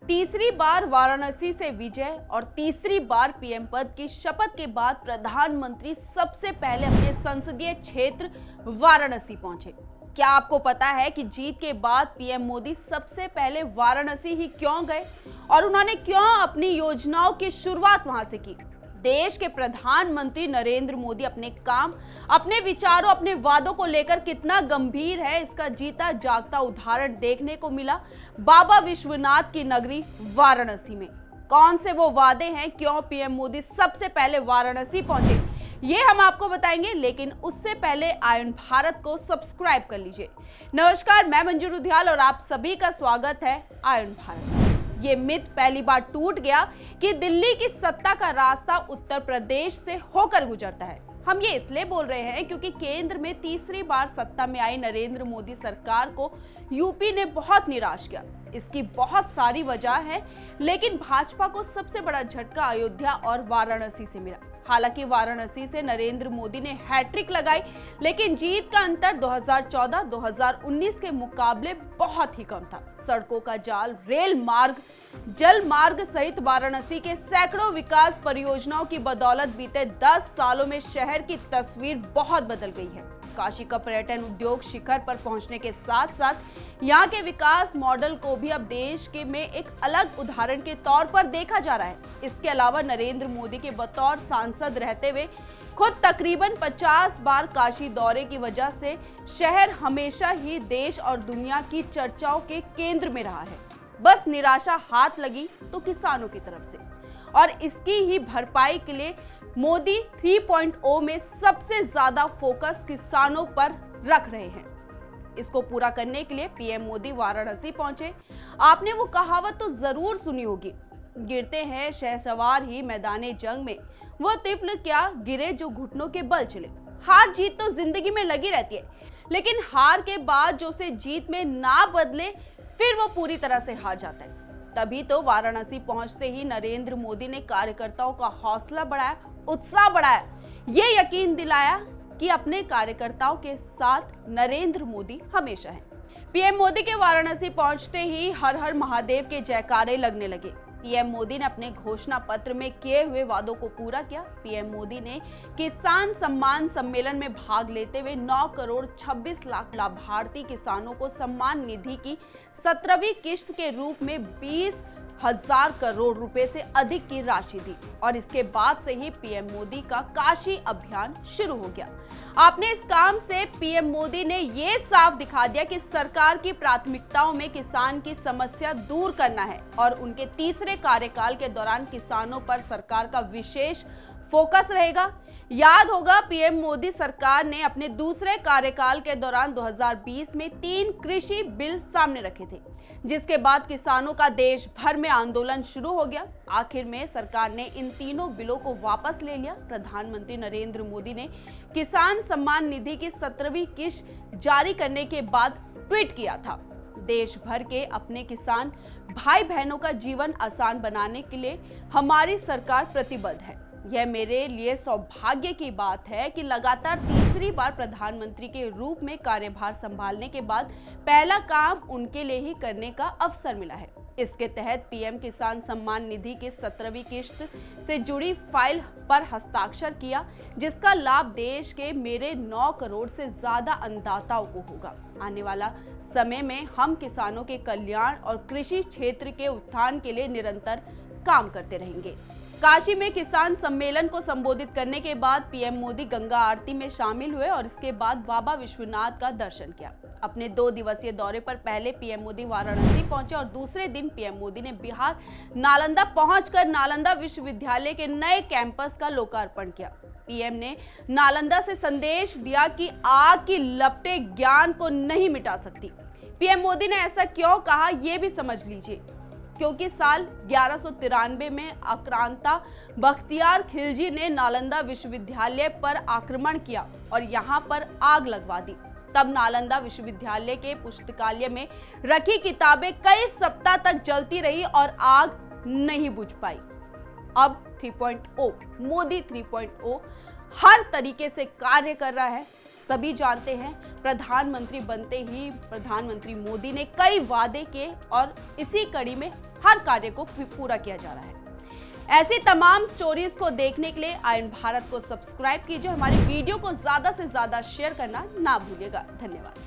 तीसरी बार वाराणसी से विजय और तीसरी बार पीएम पद की शपथ के बाद प्रधानमंत्री सबसे पहले अपने संसदीय क्षेत्र वाराणसी पहुंचे। क्या आपको पता है कि जीत के बाद पीएम मोदी सबसे पहले वाराणसी ही क्यों गए और उन्होंने क्यों अपनी योजनाओं की शुरुआत वहां से की? देश के प्रधानमंत्री नरेंद्र मोदी अपने काम, अपने विचारों, अपने वादों को लेकर कितना गंभीर है, इसका जीता जागता उदाहरण देखने को मिला बाबा विश्वनाथ की नगरी वाराणसी में। कौन से वो वादे हैं, क्यों पीएम मोदी सबसे पहले वाराणसी पहुंचे, ये हम आपको बताएंगे, लेकिन उससे पहले आयन भारत को सब्सक्राइब कर लीजिए। नमस्कार, मैं मंजू रुधियाल और आप सभी का स्वागत है आयन भारत। ये मिथ पहली बार टूट गया कि दिल्ली की सत्ता का रास्ता उत्तर प्रदेश से होकर गुजरता है। हम ये इसलिए बोल रहे हैं क्योंकि केंद्र में तीसरी बार सत्ता में आई नरेंद्र मोदी सरकार को यूपी ने बहुत निराश किया। इसकी बहुत सारी वजह है, लेकिन भाजपा को सबसे बड़ा झटका अयोध्या और वाराणसी से मिला। हालांकि वाराणसी से नरेंद्र मोदी ने हैट्रिक लगाई, लेकिन जीत का अंतर 2014-2019 के मुकाबले बहुत ही कम था। सड़कों का जाल, रेल मार्ग, जल मार्ग सहित वाराणसी के सैकड़ों विकास परियोजनाओं की बदौलत बीते 10 सालों में शहर की तस्वीर बहुत बदल गई है। काशी का पर्यटन उद्योग शिखर पर पहुंचने के साथ साथ यहाँ के विकास मॉडल को भी अब देश के में एक अलग उदाहरण के तौर पर देखा जा रहा है। इसके अलावा नरेंद्र मोदी के बतौर सांसद रहते हुए खुद तकरीबन 50 बार काशी दौरे की वजह से शहर हमेशा ही देश और दुनिया की चर्चाओं के केंद्र में रहा है। बस निराशा हाथ लगी तो किसानों की तरफ से, और इसकी ही भरपाई के लिए मोदी 3.0 में सबसे ज्यादा फोकस किसानों पर रख रहे हैं। इसको पूरा करने के लिए पीएम मोदी वाराणसी पहुंचे। आपने वो कहावत तो जरूर सुनी होगी, गिरते हैं शहसवार ही मैदाने जंग में, वो तिफल क्या गिरे जो घुटनों के बल चले। हार जीत तो जिंदगी में लगी रहती है, लेकिन हार के बाद जो उसे जीत में ना बदले फिर वो पूरी तरह से हार जाता है। तभी तो वाराणसी पहुंचते ही नरेंद्र मोदी ने कार्यकर्ताओं का हौसला बढ़ाया, उत्साह बढ़ाया, ये यकीन दिलाया कि अपने कार्यकर्ताओं के साथ नरेंद्र मोदी हमेशा हैं। पीएम मोदी के वाराणसी पहुंचते ही हर हर महादेव के जयकारे लगने लगे। पीएम मोदी ने अपने घोषणा पत्र में किए हुए वादों को पूरा किया। पीएम मोदी ने किसान सम्मान सम्मेलन में भाग लेते हुए 9 करोड़ 26 लाख लाभार्थी किसानों को सम्मान निधि की 17वीं किश्त के रूप में 20,000 करोड़ रुपए से अधिक की राशि दी, और इसके बाद से ही पीएम मोदी का काशी अभियान शुरू हो गया। आपने इस काम से पीएम मोदी ने ये साफ दिखा दिया कि सरकार की प्राथमिकताओं में किसान की समस्या दूर करना है, और उनके तीसरे कार्यकाल के दौरान किसानों पर सरकार का विशेष फोकस रहेगा। याद होगा, पीएम मोदी सरकार ने अपने दूसरे कार्यकाल के दौरान 2020 में 3 कृषि बिल सामने रखे थे, जिसके बाद किसानों का देश भर में आंदोलन शुरू हो गया। आखिर में सरकार ने इन तीनों बिलों को वापस ले लिया। प्रधानमंत्री नरेंद्र मोदी ने किसान सम्मान निधि की 17वीं किश्त जारी करने के बाद ट्वीट किया था, देश भर के अपने किसान भाई बहनों का जीवन आसान बनाने के लिए हमारी सरकार प्रतिबद्ध है। यह मेरे लिए सौभाग्य की बात है कि लगातार तीसरी बार प्रधानमंत्री के रूप में कार्यभार संभालने के बाद पहला काम उनके लिए ही करने का अवसर मिला है। इसके तहत पीएम किसान सम्मान निधि की 17वीं किश्त से जुड़ी फाइल पर हस्ताक्षर किया, जिसका लाभ देश के मेरे 9 करोड़ से ज्यादा अन्नदाताओं को होगा। आने वाला समय में हम किसानों के कल्याण और कृषि क्षेत्र के उत्थान के लिए निरंतर काम करते रहेंगे। काशी में किसान सम्मेलन को संबोधित करने के बाद पीएम मोदी गंगा आरती में शामिल हुए और इसके बाद बाबा विश्वनाथ का दर्शन किया। अपने 2 दिवसीय दौरे पर पहले पीएम मोदी वाराणसी पहुंचे और दूसरे दिन पीएम मोदी ने बिहार नालंदा पहुंचकर नालंदा विश्वविद्यालय के नए कैंपस का लोकार्पण किया। पीएम ने नालंदा से संदेश दिया कि आग की लपटें ज्ञान को नहीं मिटा सकती। पीएम मोदी ने ऐसा क्यों कहा, यह भी समझ लीजिए। क्योंकि साल 1193 में आक्रांता बख्तियार खिलजी ने नालंदा विश्वविद्यालय पर आक्रमण किया और यहाँ पर आग लगवा दी। तब नालंदा विश्वविद्यालय के पुस्तकालय में रखी किताबें कई सप्ताह तक जलती रही और आग नहीं बुझ पाई। अब 3.0 मोदी 3.0 हर तरीके से कार्य कर रहा है। सभी जानते हैं प्रधानमंत्री बनते ही प्रधानमंत्री मोदी ने कई वादे किए और इसी कड़ी में हर कार्य को पूरा किया जा रहा है। ऐसी तमाम स्टोरीज को देखने के लिए आयन भारत को सब्सक्राइब कीजिए। हमारी वीडियो को ज्यादा से ज्यादा शेयर करना ना भूलिएगा। धन्यवाद।